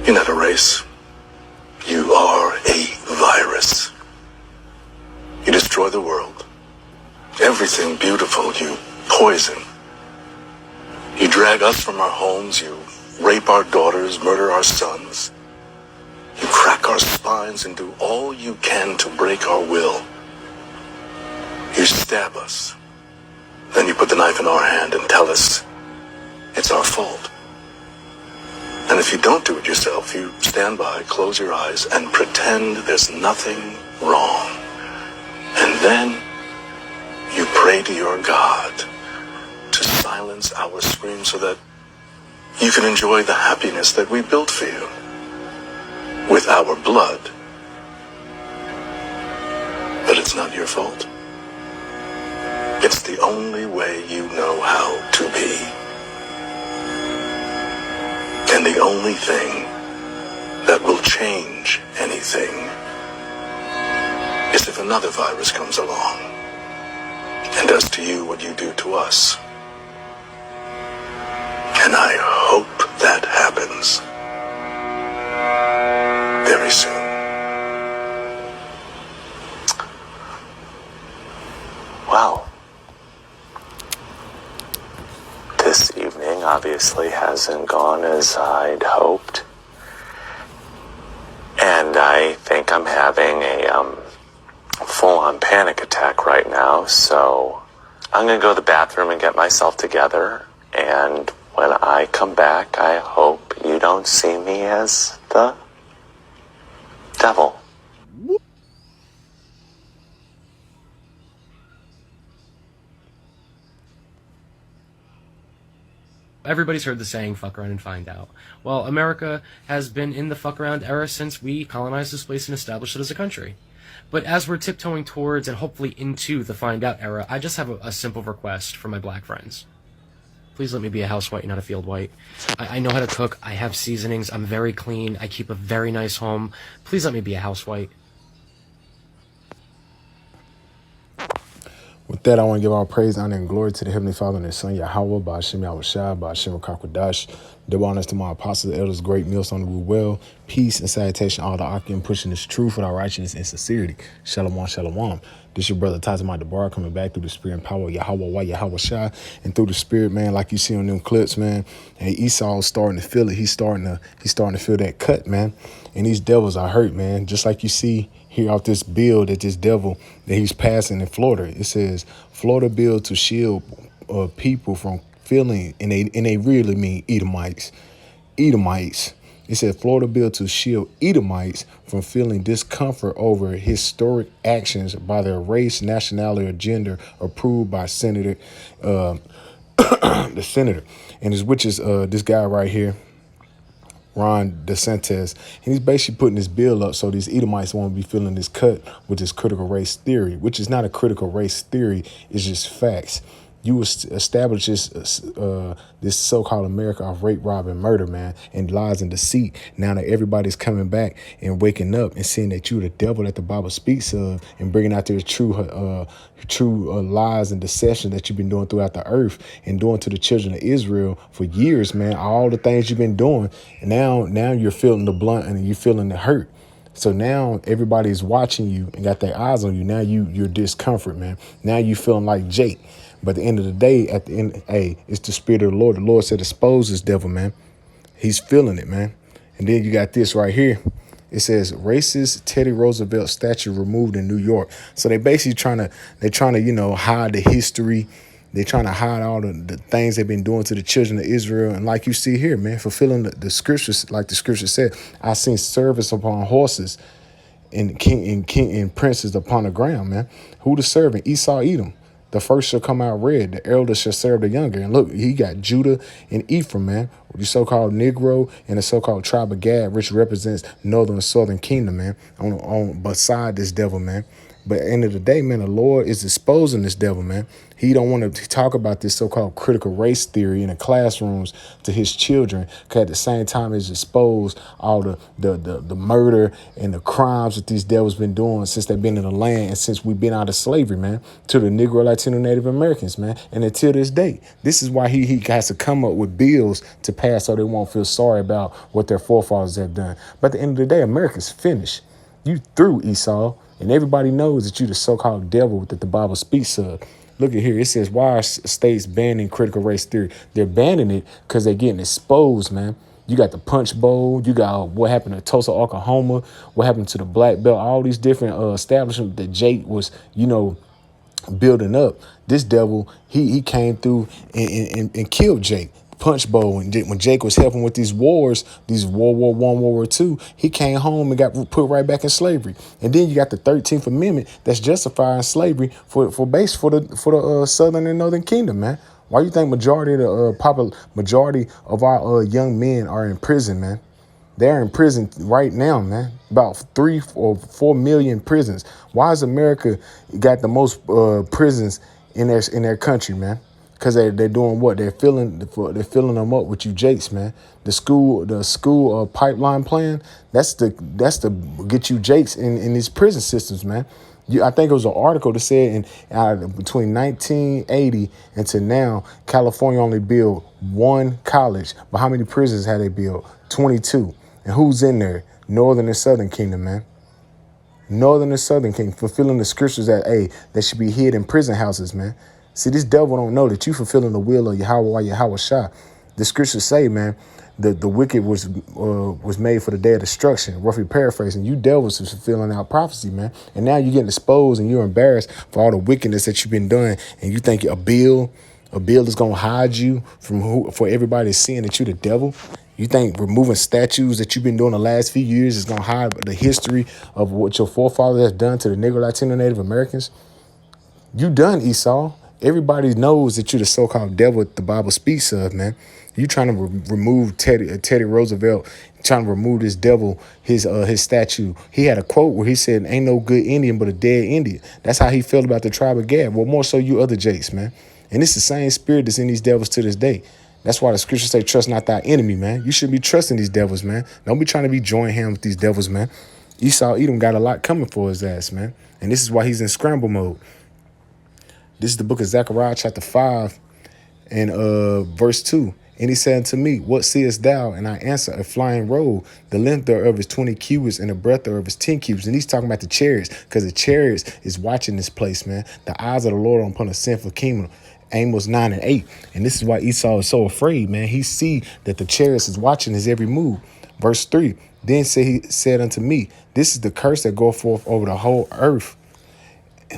You're not a race. You are a virus. You destroy the world. Everything beautiful you poison. You drag us from our homes. You rape our daughters, murder our sons. You crack our spines and do all you can to break our will. You stab us. Then you put the knife in our hand and tell us it's our fault. And if you don't do it yourself, you stand by, close your eyes, and pretend there's nothing wrong. And then you pray to your God to silence our screams so that you can enjoy the happiness that we built for you with our blood. But it's not your fault. It's the only way you know how to be. And the only thing that will change anything is if another virus comes along and does to you what you do to us. And I hope that happens very soon. Well, this evening obviously hasn't gone as I'd hoped. And I think I'm having a full-on panic attack right now, so I'm going to go to the bathroom and get myself together. And when I come back, I hope you don't see me as the devil. Everybody's heard the saying, fuck around and find out. Well, America has been in the fuck around era since we colonized this place and established it as a country. But as we're tiptoeing towards and hopefully into the find out era, I just have a simple request for my black friends. Please let me be a house white, not a field white. I know how to cook, I have seasonings, I'm very clean, I keep a very nice home. Please let me be a house white. With that, I want to give all praise, honor, and glory to the Heavenly Father and His Son, Yahweh, by Hashem Yahushua, by Hashem Kakwadash. Double honors to my apostles, elders, great meals on the rule well. Peace and salutation, all the Akim pushing this truth without righteousness and sincerity. Shalom, shalom. This your brother Tazimai Debar coming back through the spirit and power of Yahweh, Yahweh Shai, and through the spirit, man, like you see on them clips, man. Hey, Esau's starting to feel it. He's starting to feel that cut, man. And these devils are hurt, man. Just like you see here off this bill that this devil that he's passing in Florida. It says Florida bill to shield people from feeling, and they really mean Edomites. It said Florida bill to shield Edomites from feeling discomfort over historic actions by their race, nationality, or gender approved by Senator, the senator, and which is this guy right here, Ron DeSantis, and he's basically putting this bill up so these Edomites won't be feeling this cut with this critical race theory, which is not a critical race theory, it's just facts. You establish this so-called America of rape, rob, and murder, man, and lies and deceit. Now that everybody's coming back and waking up and seeing that you're the devil that the Bible speaks of, and bringing out their true lies and deception that you've been doing throughout the earth and doing to the children of Israel for years, man. All the things you've been doing, and now you're feeling the blunt and you're feeling the hurt. So now everybody's watching you and got their eyes on you. Now you're discomfort, man. Now you feeling like Jake. But at the end of the day, it's the spirit of the Lord. The Lord said, expose this devil, man. He's feeling it, man. And then you got this right here. It says racist Teddy Roosevelt statue removed in New York. So they basically trying to, hide the history. They're trying to hide all the things they've been doing to the children of Israel. And like you see here, man, fulfilling the scriptures, like the scripture said, I seen servants upon horses and king and princes upon the ground, man. Who the servant? Esau, Edom. The first shall come out red. The elder shall serve the younger. And look, he got Judah and Ephraim, man. The so-called Negro and the so-called tribe of Gad, which represents northern and southern kingdom, man. On beside this devil, man. But at the end of the day, man, the Lord is exposing this devil, man. He don't want to talk about this so-called critical race theory in the classrooms to his children, because at the same time he's exposed all the murder and the crimes that these devils been doing since they've been in the land and since we've been out of slavery, man, to the Negro, Latino, Native Americans, man. And until this day, this is why he has to come up with bills to pass so they won't feel sorry about what their forefathers have done. But at the end of the day, America's finished. You through, Esau. And everybody knows that you the so-called devil that the Bible speaks of. Look at here. It says, why are states banning critical race theory? They're banning it because they're getting exposed, man. You got the Punch Bowl. You got what happened to Tulsa, Oklahoma. What happened to the Black Belt. All these different establishments that Jake was, building up. This devil, he came through and killed Jake. Punch Bowl, and when Jake was helping with these wars, these World War I, World War II, he came home and got put right back in slavery. And then you got the 13th Amendment that's justifying slavery for the Southern and Northern Kingdom, man. Why you think majority of our young men are in prison, man? They're in prison right now, man. About 3 or 4 million prisons. Why has America got the most prisons in their country, man? Because they're doing what? They're filling them up with you Jakes, man. The school pipeline plan, that's to get you Jakes in these prison systems, man. I think it was an article that said between 1980 and to now, California only built one college. But how many prisons had they built? 22. And who's in there? Northern and Southern Kingdom, man. Northern and Southern Kingdom, fulfilling the scriptures that should be hid in prison houses, man. See, this devil don't know that you fulfilling the will of Yahweh while Yahweh Shah. The scriptures say, man, the wicked was made for the day of destruction. Roughly paraphrasing, you devils is fulfilling our prophecy, man. And now you're getting exposed and you're embarrassed for all the wickedness that you've been doing. And you think a bill is gonna hide you for everybody seeing that you're the devil. You think removing statues that you've been doing the last few years is gonna hide the history of what your forefathers have done to the Negro, Latino, Native Americans? You done, Esau. Everybody knows that you're the so-called devil that the Bible speaks of, man. You trying to remove Teddy Roosevelt, trying to remove this devil, his statue. He had a quote where he said, "Ain't no good Indian but a dead Indian." That's how he felt about the tribe of Gad. Well, more so you other Jakes, man. And it's the same spirit that's in these devils to this day. That's why the scriptures say, trust not thy enemy, man. You shouldn't be trusting these devils, man. Don't be trying to be joint hands with these devils, man. Esau Edom got a lot coming for his ass, man. And this is why he's in scramble mode. This is the book of Zechariah, chapter 5, and verse 2. And he said unto me, what seest thou? And I answer, a flying roll. The length thereof is 20 cubits, and the breadth thereof is 10 cubits. And he's talking about the chariots, because the chariots is watching this place, man. The eyes of the Lord are upon a sinful kingdom. Amos 9 and 8. And this is why Esau is so afraid, man. He see that the chariots is watching his every move. Verse 3. Then he said unto me, this is the curse that goeth forth over the whole earth.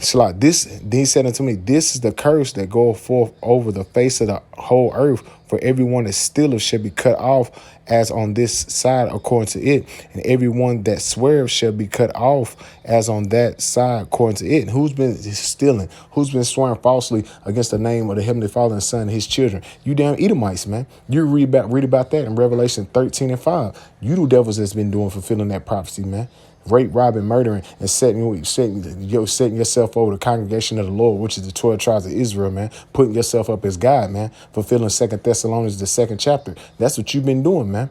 So like this, then he said unto me, this is the curse that goeth forth over the face of the whole earth. For everyone that stealeth shall be cut off as on this side according to it. And everyone that sweareth shall be cut off as on that side according to it. And who's been stealing? Who's been swearing falsely against the name of the Heavenly Father and Son and his children? You damn Edomites, man. You read about that in Revelation 13 and 5. You the devils that's been doing fulfilling that prophecy, man. Rape, robbing, murdering, and setting yourself over the congregation of the Lord, which is the 12 tribes of Israel, man. Putting yourself up as God, man. Fulfilling 2 Thessalonians, the 2nd chapter. That's what you've been doing, man.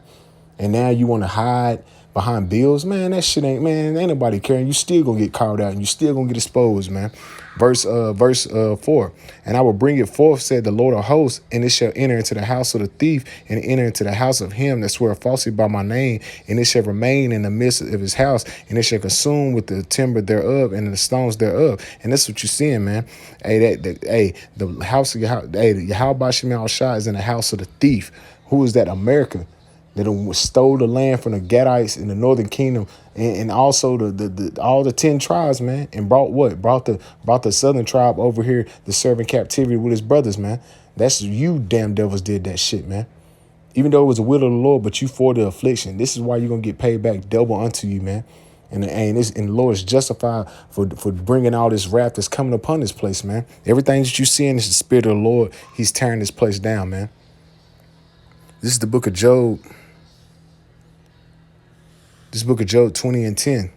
And now you want to hide behind bills, man. That shit ain't nobody caring. You still gonna get called out and you still gonna get exposed, man. Verse 4. And I will bring it forth, said the Lord of hosts, and it shall enter into the house of the thief, and enter into the house of him that swear falsely by my name, and it shall remain in the midst of his house, and it shall consume with the timber thereof and the stones thereof. And that's what you're seeing, man. The house of Yahweh Shema Shah is in the house of the thief. Who is that? America. That stole the land from the Gadites in the Northern Kingdom, and also all the 10 tribes, man, and brought what? Brought the Southern tribe over here to serve in captivity with his brothers, man. That's you damn devils did that shit, man. Even though it was the will of the Lord, but you for the affliction. This is why you're gonna get paid back double unto you, man. And the Lord is justified for bringing all this wrath that's coming upon this place, man. Everything that you see in is the spirit of the Lord. He's tearing this place down, man. This is the book of Job. This book of Job 20 and 10.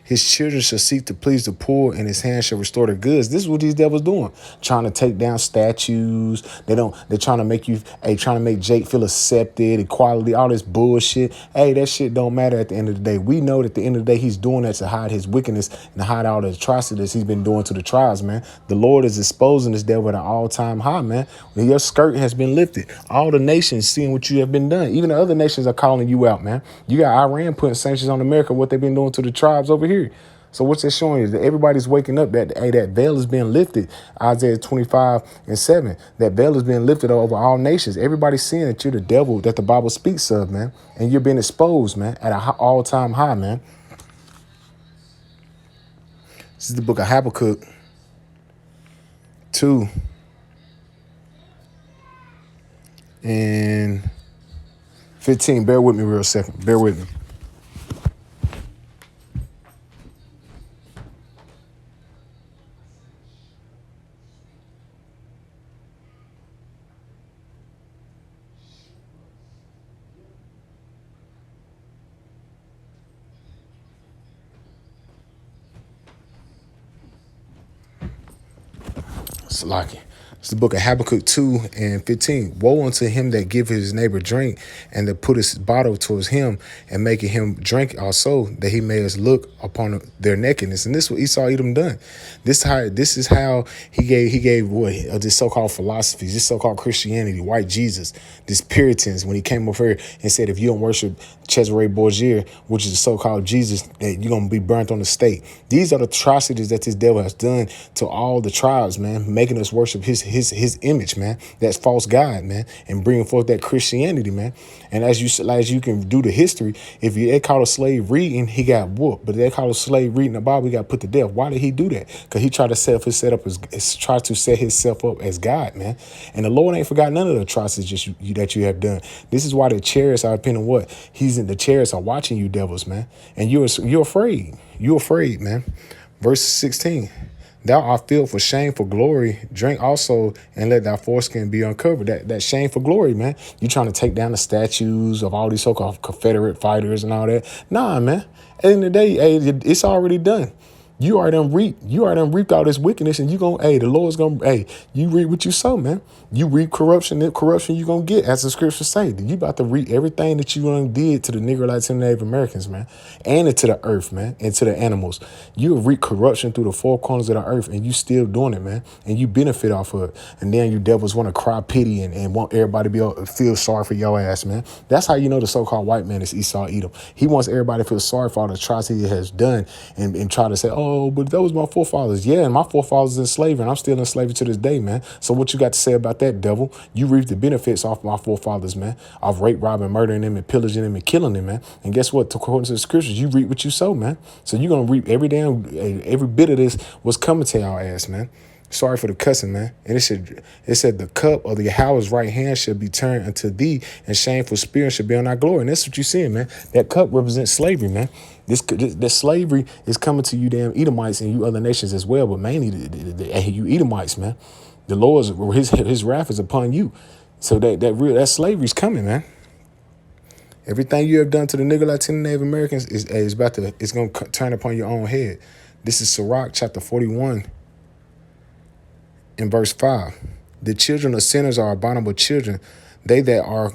His children shall seek to please the poor, and his hand shall restore the goods. This is what these devils doing. Trying to take down statues. They're trying to make trying to make Jake feel accepted, equality, all this bullshit. Hey, that shit don't matter at the end of the day. We know that at the end of the day, he's doing that to hide his wickedness and to hide all the atrocities he's been doing to the tribes, man. The Lord is exposing this devil at an all-time high, man. When your skirt has been lifted, all the nations seeing what you have been done. Even the other nations are calling you out, man. You got Iran putting sanctions on America, what they've been doing to the tribes over here. So what's that showing you? That everybody's waking up that, hey, that veil is being lifted. Isaiah 25:7. That veil is being lifted over all nations. Everybody's seeing that you're the devil that the Bible speaks of, man. And you're being exposed, man, at an all-time high, man. This is the book of Habakkuk 2 and 15. Bear with me real second. Bear with me. Salaki. It's the book of Habakkuk 2 and 15. Woe unto him that giveth his neighbor drink, and that putteth his bottle towards him, and maketh him drink also, that he may look upon their nakedness. And this is what Esau Edom done. This is how he gave what this so-called philosophies, this so-called Christianity, white Jesus, this Puritans, when he came over here and said, if you don't worship Cesare Borgia, which is the so-called Jesus, that you're gonna be burnt on the stake. These are the atrocities that this devil has done to all the tribes, man, making us worship his image, man. That's false God, man, and bringing forth that Christianity, man. And as you can do the history, if they call a slave reading, he got whooped. But they call a slave reading the Bible, he got put to death. Why did he do that? Because he tried to set himself up as God, man. And the Lord ain't forgot none of the atrocities that you have done. This is why the chariots are depending on what the chariots are watching you devils, man. And you're afraid. You're afraid, man. Verse 16. Thou art filled for shameful glory. Drink also, and let thy foreskin be uncovered. That shameful glory, man. You trying to take down the statues of all these so-called Confederate fighters and all that. Nah, man. At the end of the day, hey, it's already done. You already reaped all this wickedness, and the Lord's gonna, you reap what you sow, man. You reap corruption, and corruption you gonna get, as the scriptures say. You about to reap everything that you did to the Negro, Latino, Native Americans, man, and into the earth, man, and to the animals. You reap corruption through the four corners of the earth, and you still doing it, man, and you benefit off of it. And then you devils want to cry pity and want everybody to feel sorry for your ass, man. That's how you know the so-called white man is Esau Edom. He wants everybody to feel sorry for all the atrocity he has done, and try to say, oh, but that was my forefathers. Yeah, and my forefathers in slavery, and I'm still in slavery to this day, man. So what you got to say about that, devil? You reap the benefits off my forefathers, man, of rape, robbing, murdering them, and pillaging them, and killing them, man. And guess what? According to the scriptures, you reap what you sow, man. So you're going to reap every bit of this was coming to our ass, man. Sorry for the cussing, man. And it said the cup of the Yahweh's right hand shall be turned unto thee, and shameful spirit shall be on our glory. And that's what you're seeing, man. That cup represents slavery, man. This slavery is coming to you damn Edomites and you other nations as well, but mainly you Edomites, man. The Lord's his wrath is upon you. So that slavery is coming, man. Everything you have done to the Negro, Latino, Native Americans is going to turn upon your own head. This is Sirach chapter 41 in verse 5. The children of sinners are abominable children. They that are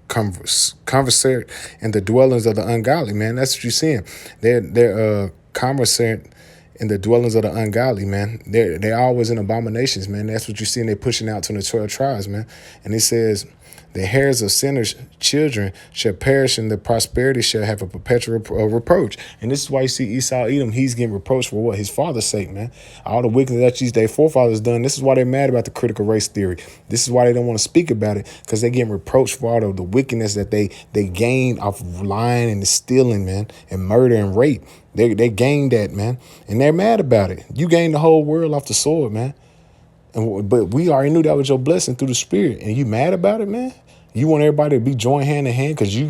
conversant in the dwellings of the ungodly, man. That's what you're seeing. They're conversant in the dwellings of the ungodly, man. They're always in abominations, man. That's what you're seeing. They're pushing out to the 12 tribes, man. And it says, the hairs of sinners' children shall perish, and the prosperity shall have a perpetual reproach. And this is why you see Esau Edom. He's getting reproached for what? His father's sake, man. All the wickedness that their forefathers done. This is why they're mad about the critical race theory. This is why they don't want to speak about it, because they're getting reproached for all of the wickedness that they gained off of lying and stealing, man, and murder and rape. They gained that, man, and they're mad about it. You gained the whole world off the sword, man. But we already knew that was your blessing through the Spirit, and you mad about it, man. You want everybody to be joined hand in hand because you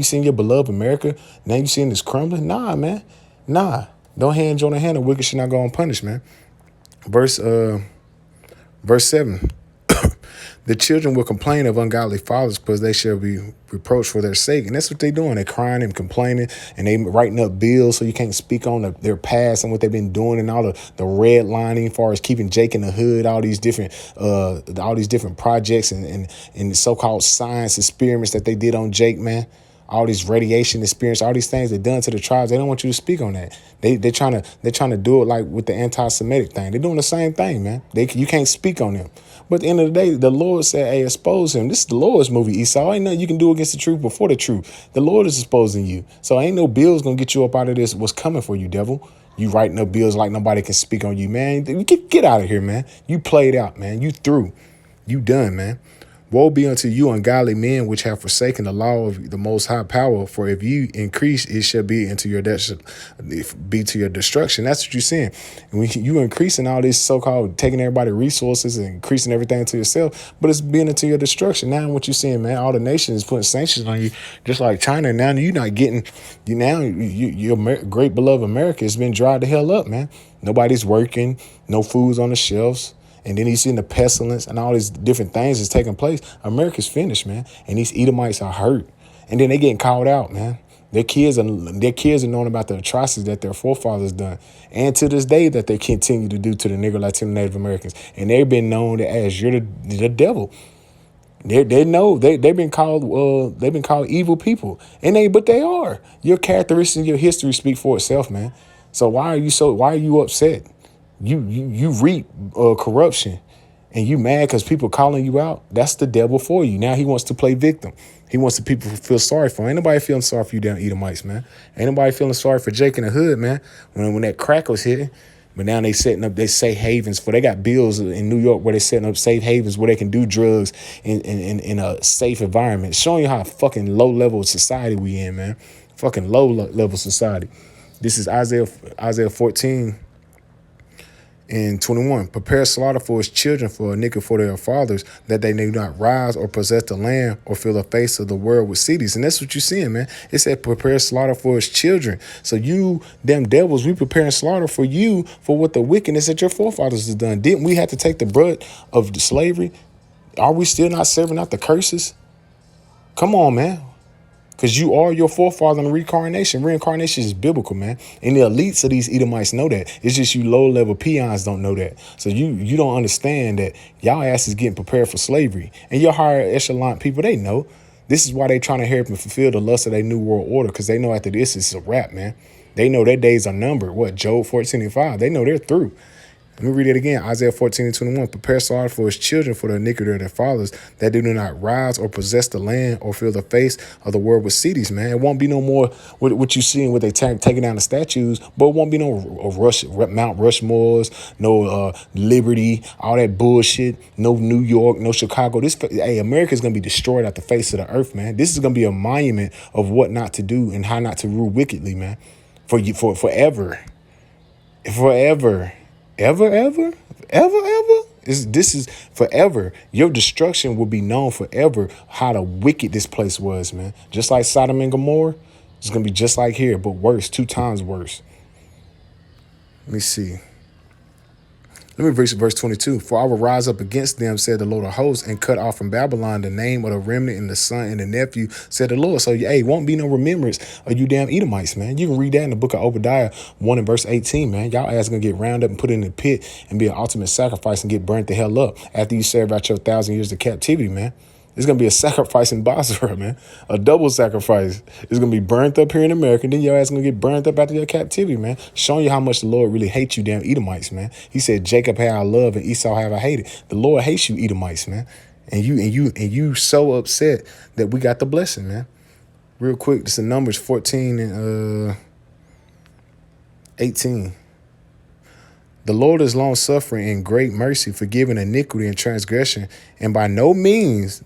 seeing your beloved America. Now you seeing this crumbling. Nah, man. Nah. Don't hand join a hand. The wicked should not go unpunished, man. Verse 7. The children will complain of ungodly fathers because they shall be reproached for their sake. And that's what they're doing. They're crying and complaining, and they writing up bills so you can't speak on their past and what they've been doing, and all the redlining as far as keeping Jake in the hood, all these different projects and so-called science experiments that they did on Jake, man. All these radiation experience, all these things they've done to the tribes. They don't want you to speak on that. They're trying to do it like with the anti-Semitic thing. They're doing the same thing, man. You can't speak on them. But at the end of the day, the Lord said, hey, expose him. This is the Lord's movie, Esau. Ain't nothing you can do against the truth before the truth. The Lord is exposing you. So ain't no bills going to get you up out of this. What's coming for you, devil? You writing up bills like nobody can speak on you, man. Get out of here, man. You played out, man. You through. You done, man. Woe be unto you, ungodly men, which have forsaken the law of the Most High Power. For if you increase, it shall be to your destruction. That's what you're saying. And when you increasing all this so-called taking everybody's resources and increasing everything to yourself, but it's being into your destruction. Now what you're seeing, man, all the nations is putting sanctions on you, just like China. Now you're not getting your great beloved America has been dried the hell up, man. Nobody's working, no food's on the shelves. And then he's seeing the pestilence and all these different things that's taking place. America's finished, man. And these Edomites are hurt. And then they getting called out, man. Their kids are knowing about the atrocities that their forefathers done. And to this day that they continue to do to the Negro, Latino, Native Americans. And they've been known as you're the devil. They know they've been called evil people. But they are. Your characteristics and your history speak for itself, man. So why are you upset? You reap corruption and you mad because people calling you out. That's the devil for you. Now he wants to play victim. He wants the people to feel sorry for him. Ain't nobody feeling sorry for you down Edomites, man. Ain't nobody feeling sorry for Jake in the hood, man. When that crack was hitting. But now they setting up they safe havens they got bills in New York where they setting up safe havens where they can do drugs in a safe environment. Showing you how fucking low level society we in, man. Fucking low level society. This is Isaiah 14. In 21, prepare slaughter for his children, for a iniquity for their fathers, that they may not rise or possess the land or fill the face of the world with cities. And that's what you're seeing, man. It said prepare slaughter for his children. So you, them devils, we preparing slaughter for you for what the wickedness that your forefathers has done. Didn't we have to take the brunt of the slavery? Are we still not serving out the curses? Come on, man. Because you are your forefather in the reincarnation. Reincarnation is biblical, man. And the elites of these Edomites know that. It's just you low-level peons don't know that. So you don't understand that y'all ass is getting prepared for slavery. And your higher echelon people, they know. This is why they trying to help and fulfill the lust of their new world order, because they know after this, it's a wrap, man. They know their days are numbered. What, Job 14:5? They know they're through. Let me read it again. Isaiah 14:21. Prepare slaughter for his children, for the iniquity of their fathers, that they do not rise or possess the land or fill the face of the world with cities, man. It won't be no more what you see what they taking down the statues, but it won't be no Mount Rushmores, no Liberty, all that bullshit, no New York, no Chicago. America's going to be destroyed at the face of the earth, man. This is going to be a monument of what not to do and how not to rule wickedly, man, for forever. Forever. Ever? This is forever. Your destruction will be known forever, how the wicked this place was, man. Just like Sodom and Gomorrah, it's going to be just like here, but worse, 2 times worse. Let me see. Let me read verse 22. For I will rise up against them, said the Lord of hosts, and cut off from Babylon the name of the remnant and the son and the nephew, said the Lord. So, hey, won't be no remembrance of you damn Edomites, man. You can read that in the book of Obadiah 1 and verse 18, man. Y'all ass gonna get round up and put in the pit and be an ultimate sacrifice and get burnt the hell up after you serve out your 1,000 years of captivity, man. It's going to be a sacrifice in Basra, man. A double sacrifice. It's going to be burnt up here in America, and then your ass going to get burnt up after your captivity, man. Showing you how much the Lord really hates you damn Edomites, man. He said, Jacob have I loved and Esau have I hated. The Lord hates you Edomites, man. And you so upset that we got the blessing, man. Real quick, this is Numbers 14 and 18. The Lord is long-suffering and great mercy, forgiving iniquity and transgression, and by no means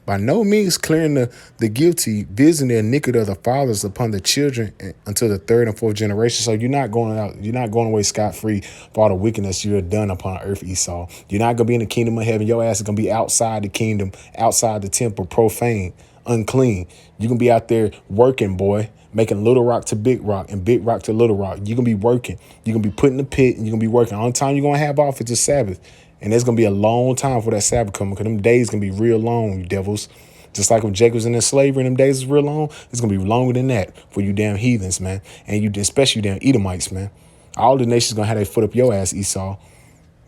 clearing the guilty, visiting the iniquity of the fathers upon the children until the 3rd and 4th generation. So you're not going away scot-free for all the wickedness you have done upon earth, Esau. You're not going to be in the kingdom of heaven. Your ass is going to be outside the kingdom, outside the temple, profane, unclean. You're going to be out there working, boy. Making Little Rock to Big Rock and Big Rock to Little Rock. You're going to be working. You're going to be put in the pit and you're going to be working. The only time you're going to have off is the Sabbath. And it's going to be a long time for that Sabbath coming, because them days going to be real long, you devils. Just like when Jacob was in slavery and them days is real long, it's going to be longer than that for you damn heathens, man. And you, especially you damn Edomites, man. All the nations going to have their foot up your ass, Esau.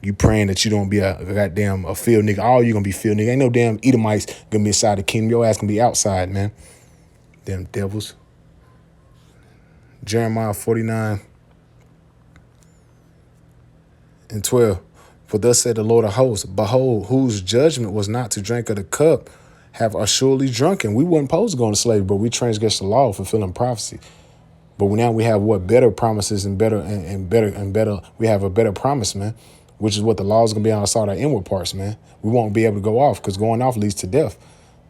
You praying that you don't be a goddamn a field nigga. All you going to be field nigga. Ain't no damn Edomites going to be inside the kingdom. Your ass going to be outside, man. Damn devils. Jeremiah 49:12. For thus said the Lord of hosts, behold, whose judgment was not to drink of the cup, have assuredly drunken. We weren't supposed to go into slavery, but we transgressed the law, fulfilling prophecy. But now we have what better promises and better. We have a better promise, man, which is what the law is going to be on our inward parts, man. We won't be able to go off because going off leads to death.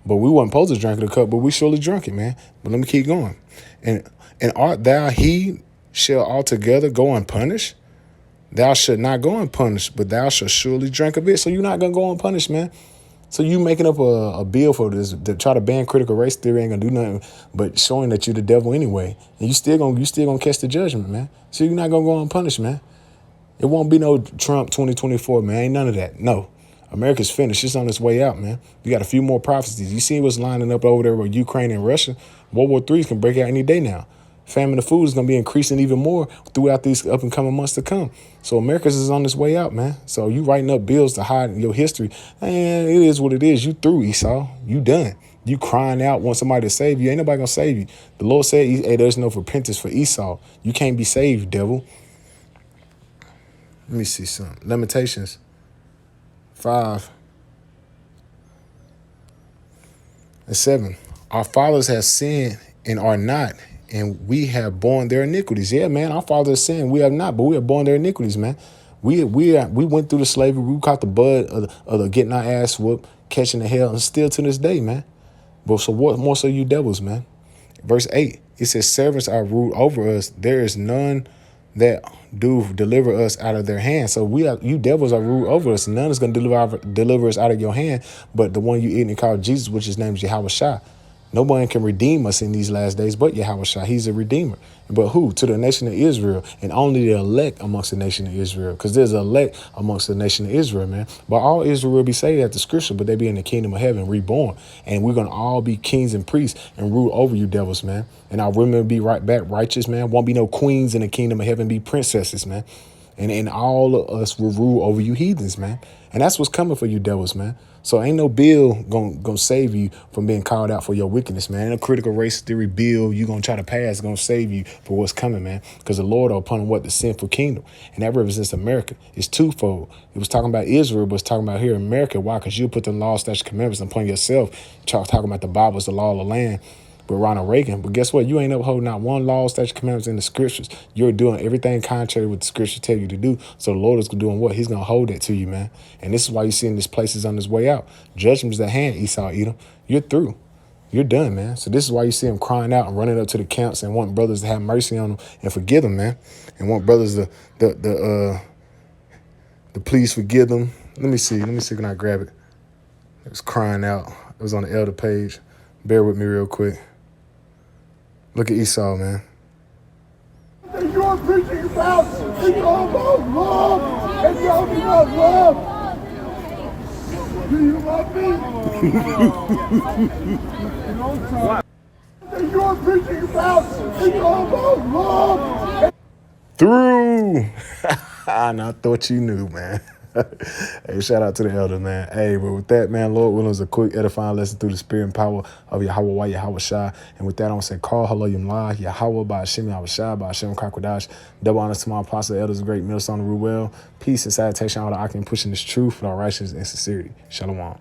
But we weren't supposed to drink the cup, but we surely drunk it, man. But let me keep going. And art thou he shall altogether go unpunished? Thou should not go unpunished, but thou shalt surely drink of it. So you're not going to go unpunished, man. So you making up a bill for this to try to ban critical race theory ain't gonna do nothing but showing that you're the devil anyway. And you still gonna catch the judgment, man. So you're not gonna go unpunished, man. It won't be no Trump 2024, man. Ain't none of that. No. America's finished. It's on its way out, man. You got a few more prophecies. You see what's lining up over there with Ukraine and Russia? World War III can break out any day now. Famine of food is going to be increasing even more throughout these up and coming months to come. So America's is on its way out, man. So you writing up bills to hide your history. Man, it is what it is. You through, Esau. You done. You crying out, want somebody to save you. Ain't nobody going to save you. The Lord said, hey, there's no repentance for Esau. You can't be saved, devil. Let me see something. Lamentations 5:7. Our fathers have sinned and are not, and we have borne their iniquities. Yeah, man, our fathers sinned, we have not, but we have borne their iniquities, man. We went through the slavery, we caught the bud of the getting our ass whooped, catching the hell, and still to this day, man. But so what more so you devils, man? Verse 8, it says, servants are ruled over us. There is none that do deliver us out of their hand. So you devils are ruled over us. None is going to deliver us out of your hand, but the one you eat and call Jesus, which his name is Yahweh Shai. No one can redeem us in these last days but Yahweh Shai. He's a redeemer. But who? To the nation of Israel, and only the elect amongst the nation of Israel. Because there's an elect amongst the nation of Israel, man. But all Israel will be saved at the scripture, but they be in the kingdom of heaven, reborn. And we're going to all be kings and priests and rule over you devils, man. And our women will be right back righteous, man. Won't be no queens in the kingdom of heaven, be princesses, man. And all of us will rule over you heathens, man. And that's what's coming for you devils, man. So ain't no bill gonna save you from being called out for your wickedness, man. Ain't no critical race theory bill you gonna try to pass gonna save you for what's coming, man. Because the Lord are upon what? The sinful kingdom. And that represents America. It's twofold. It was talking about Israel, but it's talking about here in America. Why? Because you put the law, statutes, commandments upon yourself. Talking about the Bible is the law of the land with Ronald Reagan. But guess what? You ain't upholding not one law, statute, commandments in the scriptures. You're doing everything contrary what the scriptures tell you to do. So the Lord is doing what? He's going to hold that to you, man. And this is why you're seeing this place is on his way out. Judgment is at hand, Esau, Edom. You're through. You're done, man. So this is why you see him crying out and running up to the camps and wanting brothers to have mercy on them and forgive them, man. And want brothers to please forgive them. Let me see. Can I grab it? It was crying out. It was on the elder page. Bear with me real quick. Look at Esau, man. And you're preaching about, it's all about love, and y'all do not love. Do you love me? And you're preaching about, it's all about love. Through. And I thought you knew, man. Hey, shout out to the elder, man. Hey, but with that, man, Lord willing, is a quick edifying lesson through the spirit and power of Yahweh, Yahweh Shai. And with that, I'm going to say, call hello, Yamlah, Yahweh, by Hashem, Yahweh Shai, by Hashem, Kakwadash. Double honors to my apostle, elders, great Millstone, Ruel. Peace and salutation, all the I can pushing this truth with all righteousness and sincerity. Shalom.